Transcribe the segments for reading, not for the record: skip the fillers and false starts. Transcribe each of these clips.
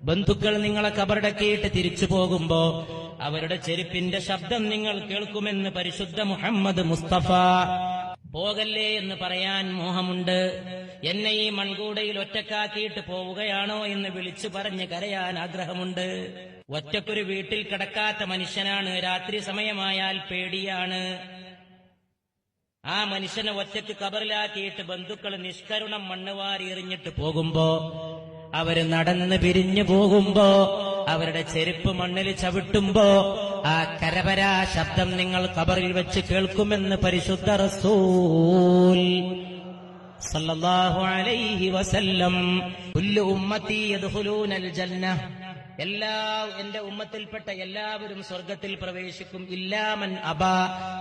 ബന്ധുക്കൾ നിങ്ങളെ കബറടക്കിയിട്ട് തിരിച്ചു പോകുമ്പോ അവരുടെ ചെരുപ്പിന്റെ ശബ്ദം നിങ്ങൾ കേൾക്കുമെന്ന് പരിശുദ്ധ മുഹമ്മദ് മുസ്തഫ. പോകല്ലേ എന്ന് പറയാൻ മോഹമുണ്ട്. എന്നെ ഈ മൺകൂടയിൽ ഒറ്റക്കാക്കിയിട്ട് പോവുകയാണോ എന്ന് വിളിച്ചു പറഞ്ഞ് കരയാൻ ആഗ്രഹമുണ്ട്. ഒറ്റക്കൊരു വീട്ടിൽ കിടക്കാത്ത മനുഷ്യനാണ്. രാത്രി സമയമായാൽ പേടിയാണ്. ആ മനുഷ്യനെ ഒറ്റയ്ക്ക് കബറിലാക്കിയിട്ട് ബന്ധുക്കൾ നിഷ്കരുണം മണ്ണുവാരി എറിഞ്ഞിട്ട് പോകുമ്പോ, അവര് നടന്ന് പിരിഞ്ഞു പോകുമ്പോ, അവരുടെ ചെരുപ്പ് മണ്ണിൽ ചവിട്ടുമ്പോ ആ കരപരാ ശബ്ദം നിങ്ങൾ ഖബറിൽ വെച്ച് കേൾക്കുമെന്ന് പരിശുദ്ധ റസൂൽ സല്ലല്ലാഹു അലൈഹി വസല്ലം. കുല്ലു ഉമ്മത്തി യദ്ഖുലൂനൽ ജന്നഹ്, എന്റെ ഉമ്മത്തിൽപ്പെട്ട എല്ലാവരും സ്വർഗത്തിൽ പ്രവേശിക്കും. ഇല്ലാമൻ അബാ,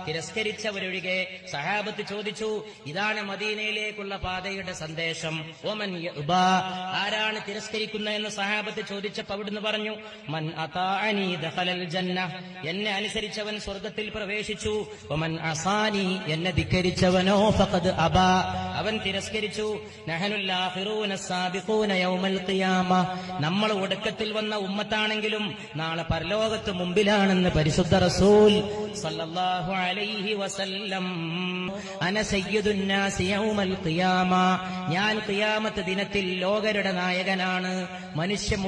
തിരസ്കരിച്ചവരൊഴികെ. സഹാബത്ത് ചോദിച്ചു, ഇതാണ് മദീനയിലേക്കുള്ള പാതയുടെ സന്ദേശം. ഒമൻ യഅബാ, ആരാണ് തിരസ്കരിക്കുന്നതെന്ന് സഹാബത്ത് ചോദിച്ചപ്പോൾ അവിടുന്ന് പറഞ്ഞു, മൻ അതാഅനി ദഖലൽ ജന്നഹ്, എന്നെ അനുസരിച്ചവൻ സ്വർഗത്തിൽ പ്രവേശിച്ചു. ഒമൻ അസാനി, എന്നെ ധിക്കരിച്ചവനോ ഫഖദ് അബാ, അവൻ തിരസ്കരിച്ചു. നഹനുൽ ആഖിറൂന സാബിഖൂന യൗമൽ ഖിയാമ, നമ്മൾ ഒടുക്കത്തിൽ വന്ന ഉമ്മത്താണെങ്കിലും നാളെ പരലോകത്ത് മുമ്പിലാണെന്ന് പരിശുദ്ധ റസൂൽ സല്ലല്ലാഹു അലൈഹി വസല്ലം. അന സയ്യിദുൻ നാസി യൗമൽ ഖിയാമ, ഞാൻ ഖിയാമത്ത് ദിനത്തിൽ ലോകരുടെ നായകനാണ്. മനുഷ്യ